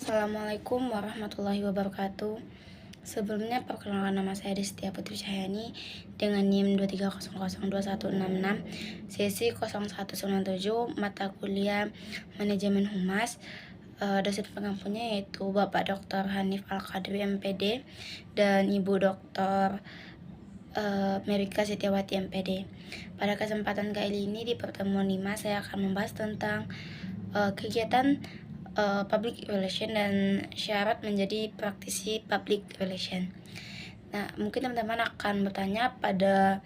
Assalamualaikum warahmatullahi wabarakatuh. Sebelumnya perkenalkan, nama saya Destia Putri Cahyani dengan NIM 230021666, sesi 0197, mata kuliah Manajemen Humas. Dosen pengampunya yaitu Bapak Dr. Hanif Al-Qadri MPD dan Ibu Dr. Merika Setiawati MPD. Pada kesempatan kali ini di pertemuan 5 saya akan membahas tentang kegiatan public relation dan syarat menjadi praktisi public relation. Nah, mungkin teman-teman akan bertanya pada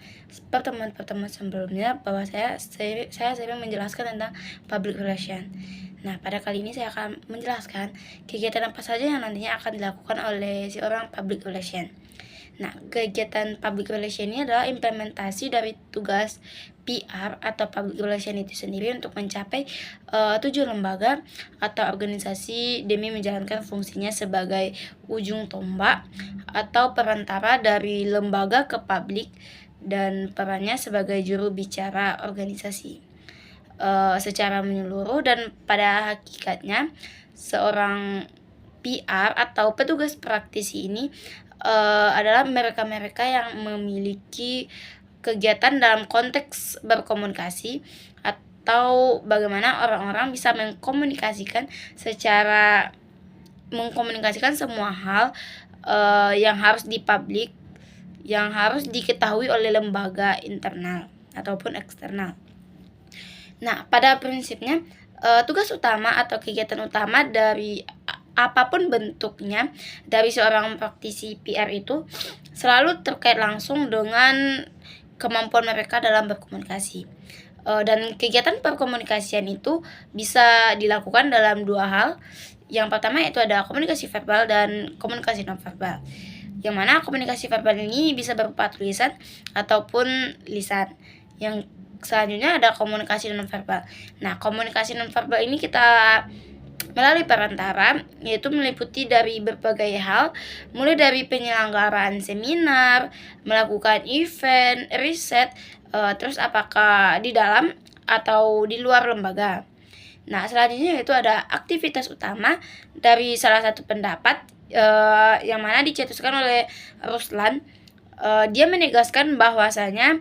pertemuan-pertemuan sebelumnya bahwa saya sering menjelaskan tentang public relation. Nah, pada kali ini saya akan menjelaskan kegiatan apa saja yang nantinya akan dilakukan oleh seorang public relation. Nah, kegiatan public relation ini adalah implementasi dari tugas PR atau public relation itu sendiri untuk mencapai tujuan lembaga atau organisasi demi menjalankan fungsinya sebagai ujung tombak atau perantara dari lembaga ke publik dan perannya sebagai juru bicara organisasi. Secara menyeluruh dan pada hakikatnya seorang PR atau petugas praktisi ini adalah mereka-mereka yang memiliki kegiatan dalam konteks berkomunikasi atau bagaimana orang-orang bisa mengkomunikasikan semua hal yang harus dipublik, yang harus diketahui oleh lembaga internal ataupun eksternal. Nah, pada prinsipnya tugas utama atau kegiatan utama dari apapun bentuknya dari seorang praktisi PR itu selalu terkait langsung dengan kemampuan mereka dalam berkomunikasi. Dan kegiatan perkomunikasian itu bisa dilakukan dalam dua hal. Yang pertama yaitu ada komunikasi verbal dan komunikasi nonverbal. Yang mana komunikasi verbal ini bisa berupa tulisan ataupun lisan. Yang selanjutnya ada komunikasi nonverbal. Nah, komunikasi nonverbal ini kita melalui perantara, yaitu meliputi dari berbagai hal, mulai dari penyelenggaraan seminar, melakukan event, riset, terus apakah di dalam atau di luar lembaga. Nah, selanjutnya yaitu ada aktivitas utama dari salah satu pendapat yang mana dicetuskan oleh Ruslan. Dia menegaskan bahwasanya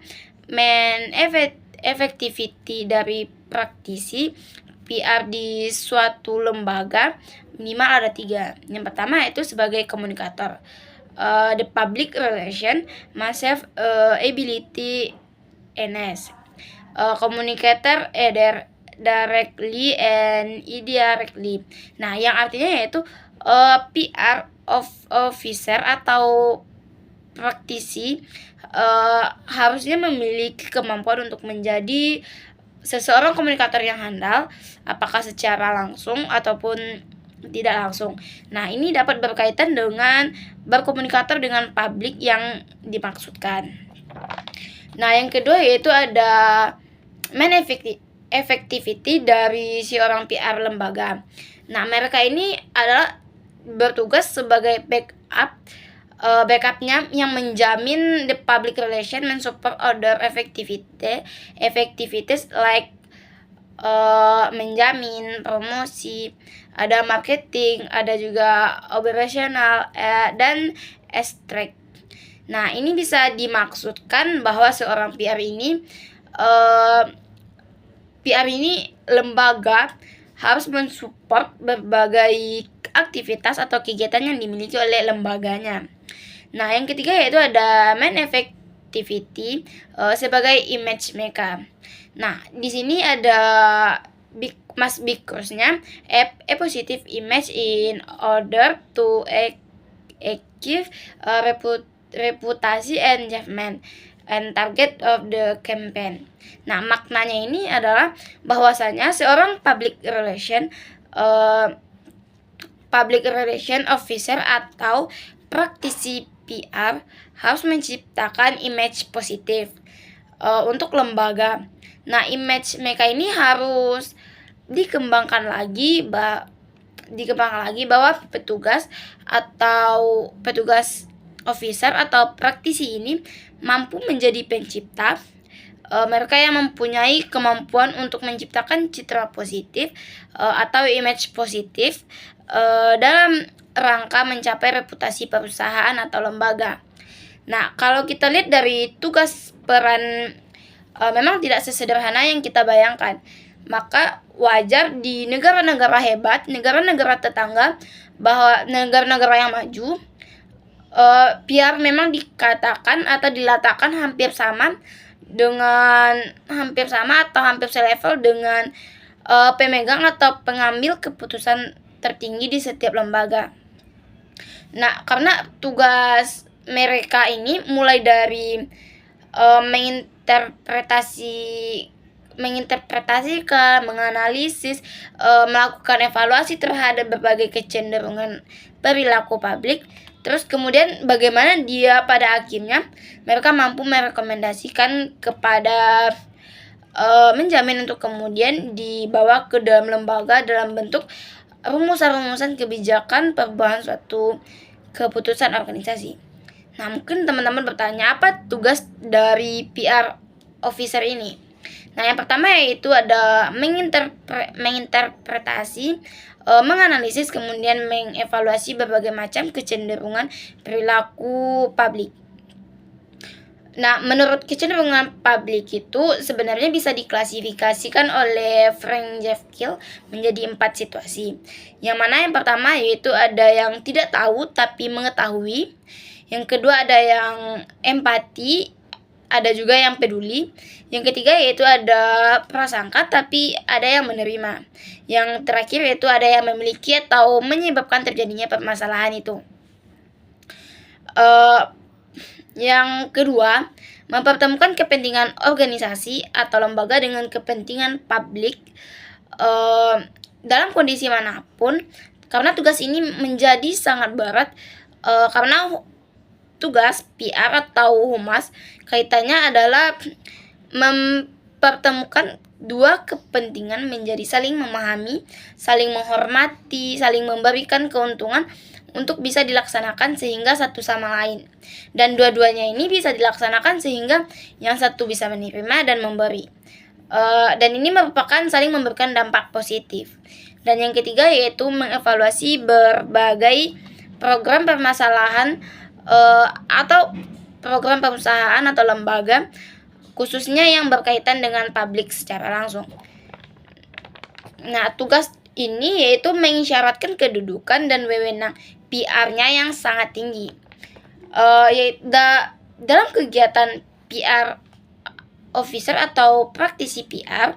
efektiviti dari praktisi PR di suatu lembaga minimal ada 3. Yang pertama yaitu sebagai komunikator. The public relation must have ability NS. Communicator either directly and indirectly. Nah, yang artinya yaitu PR officer atau praktisi harusnya memiliki kemampuan untuk menjadi seseorang komunikator yang handal, apakah secara langsung ataupun tidak langsung. Nah, ini dapat berkaitan dengan berkomunikator dengan publik yang dimaksudkan. Nah, yang kedua yaitu ada effectivity dari si orang PR lembaga. Nah, mereka ini adalah bertugas sebagai backupnya yang menjamin the public relation and support other activities like menjamin promosi, ada marketing, ada juga operasional dan extract. Nah, ini bisa dimaksudkan bahwa seorang PR ini lembaga harus mensupport berbagai aktivitas atau kegiatan yang dimiliki oleh lembaganya. Nah, yang ketiga yaitu ada main effectivity sebagai image maker. Nah, di sini ada must because-nya a positive image in order to achieve reputasi and judgment and target of the campaign. Nah, maknanya ini adalah bahwasanya seorang public relation officer atau praktisi PR harus menciptakan image positif untuk lembaga. Nah, image mereka ini harus dikembangkan lagi bahwa petugas officer atau praktisi ini mampu menjadi pencipta. Mereka yang mempunyai kemampuan untuk menciptakan citra positif atau image positif dalam rangka mencapai reputasi perusahaan atau lembaga. Nah, kalau kita lihat dari tugas peran memang tidak sesederhana yang kita bayangkan. Maka wajar di negara-negara hebat, negara-negara tetangga, bahwa negara-negara yang maju, PR memang dikatakan atau diletakkan hampir sama atau hampir selevel dengan pemegang atau pengambil keputusan tertinggi di setiap lembaga. Nah, karena tugas mereka ini mulai dari menginterpretasikan, menganalisis, melakukan evaluasi terhadap berbagai kecenderungan perilaku publik. Terus kemudian bagaimana dia pada akhirnya mereka mampu merekomendasikan kepada menjamin untuk kemudian dibawa ke dalam lembaga dalam bentuk rumusan-rumusan kebijakan perubahan suatu keputusan organisasi. Nah, mungkin teman-teman bertanya, apa tugas dari PR officer ini? Nah, yang pertama yaitu ada menginterpretasi, menganalisis, kemudian mengevaluasi berbagai macam kecenderungan perilaku publik. Nah, menurut kecenderungan publik itu sebenarnya bisa diklasifikasikan oleh Frank Jeffkill menjadi 4 situasi. Yang mana yang pertama yaitu ada yang tidak tahu tapi mengetahui. Yang kedua ada yang empati, ada juga yang peduli. Yang ketiga yaitu ada prasangka tapi ada yang menerima. Yang terakhir yaitu ada yang memiliki atau menyebabkan terjadinya permasalahan itu. Yang kedua, mempertemukan kepentingan organisasi atau lembaga dengan kepentingan publik dalam kondisi manapun, karena tugas ini menjadi sangat berat karena tugas PR atau humas kaitannya adalah mempertemukan dua kepentingan menjadi saling memahami, saling menghormati, saling memberikan keuntungan untuk bisa dilaksanakan sehingga satu sama lain. Dan dua-duanya ini bisa dilaksanakan sehingga yang satu bisa menerima dan memberi. Dan ini merupakan saling memberikan dampak positif. Dan yang ketiga yaitu mengevaluasi berbagai program permasalahan atau program perusahaan atau lembaga, khususnya yang berkaitan dengan publik secara langsung. Nah, tugas ini yaitu mengisyaratkan kedudukan dan wewenang PR-nya yang sangat tinggi. Dalam kegiatan PR officer atau praktisi PR,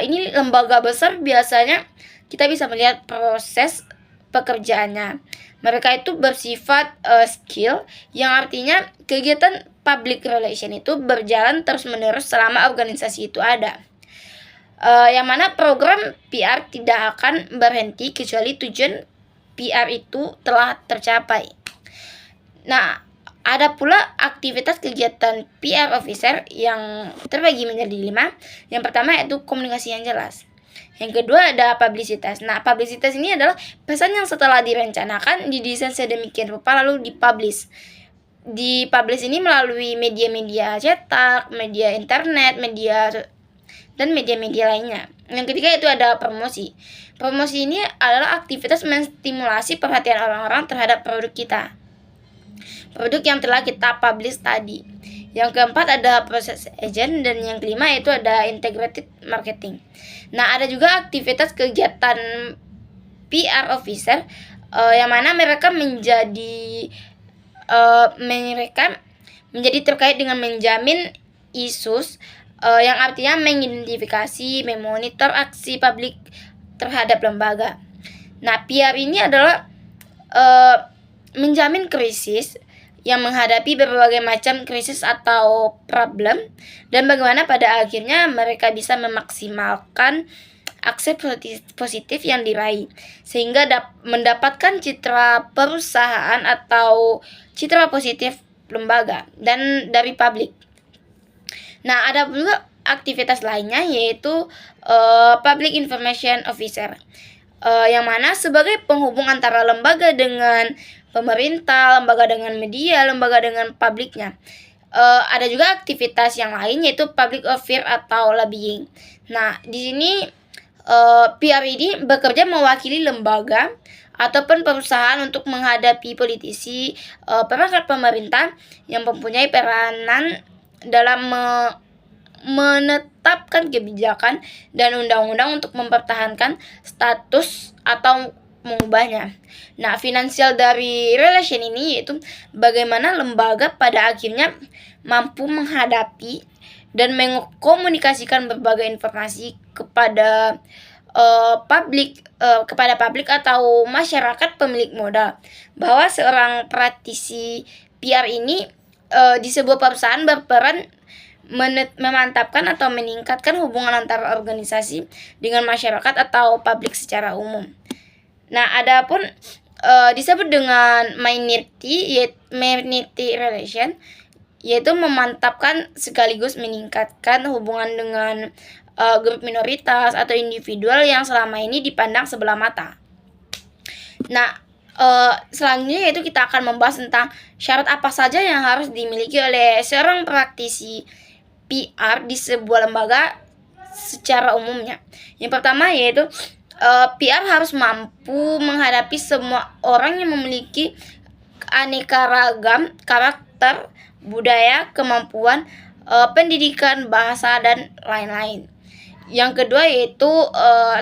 ini lembaga besar biasanya kita bisa melihat proses pekerjaannya. Mereka itu bersifat skill, yang artinya kegiatan public relation itu berjalan terus-menerus selama organisasi itu ada. Yang mana program PR tidak akan berhenti kecuali tujuan PR itu telah tercapai. Nah, ada pula aktivitas kegiatan PR officer yang terbagi menjadi 5. Yang pertama yaitu komunikasi yang jelas. Yang kedua ada publisitas. Nah, publisitas ini adalah pesan yang setelah direncanakan, didesain sedemikian rupa lalu dipublish. Dipublish ini melalui media-media cetak, media internet, dan media-media lainnya. Yang ketiga itu ada promosi. Promosi ini adalah aktivitas menstimulasi perhatian orang-orang terhadap produk kita, produk yang telah kita publish tadi. Yang keempat ada proses agent, dan yang kelima itu ada integrated marketing. Nah, ada juga aktivitas kegiatan PR officer yang mana mereka menjadi terkait dengan menjamin isus, yang artinya mengidentifikasi, memonitor aksi publik terhadap lembaga. Nah, PR ini adalah menjamin krisis, yang menghadapi berbagai macam krisis atau problem, dan bagaimana pada akhirnya mereka bisa memaksimalkan akses positif yang diraih sehingga mendapatkan citra perusahaan atau citra positif lembaga dan dari publik. Nah, ada juga aktivitas lainnya yaitu Public Information Officer, yang mana sebagai penghubung antara lembaga dengan pemerintah, lembaga dengan media, lembaga dengan publiknya. Ada juga aktivitas yang lain yaitu Public Affairs atau lobbying. Nah, di sini PR ini bekerja mewakili lembaga ataupun perusahaan untuk menghadapi politisi, perangkat pemerintah yang mempunyai peranan dalam menetapkan kebijakan dan undang-undang untuk mempertahankan status atau mengubahnya. Nah, finansial dari relation ini yaitu bagaimana lembaga pada akhirnya mampu menghadapi dan mengkomunikasikan berbagai informasi kepada publik atau masyarakat pemilik modal, bahwa seorang praktisi PR ini di sebuah perusahaan berperan memantapkan atau meningkatkan hubungan antara organisasi dengan masyarakat atau publik secara umum. Nah, adapun disebut dengan minority relation, yaitu memantapkan sekaligus meningkatkan hubungan dengan grup minoritas atau individual yang selama ini dipandang sebelah mata. Nah, selanjutnya yaitu kita akan membahas tentang syarat apa saja yang harus dimiliki oleh seorang praktisi PR di sebuah lembaga secara umumnya. Yang pertama yaitu PR harus mampu menghadapi semua orang yang memiliki aneka ragam karakter, budaya, kemampuan, pendidikan, bahasa, dan lain-lain. Yang kedua yaitu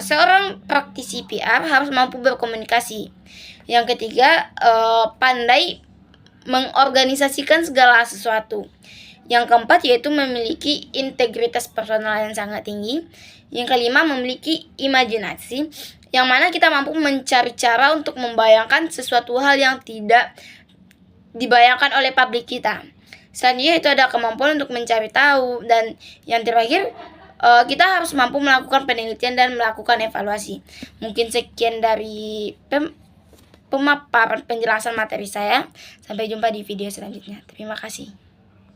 seorang praktisi PR harus mampu berkomunikasi. Yang ketiga, pandai mengorganisasikan segala sesuatu. Yang keempat yaitu memiliki integritas personal yang sangat tinggi. Yang kelima, memiliki imajinasi, yang mana kita mampu mencari cara untuk membayangkan sesuatu hal yang tidak dibayangkan oleh publik kita. Selanjutnya itu ada kemampuan untuk mencari tahu. Dan yang terakhir, kita harus mampu melakukan penelitian dan melakukan evaluasi. Mungkin sekian dari pemaparan penjelasan materi saya. Sampai jumpa di video selanjutnya. Terima kasih.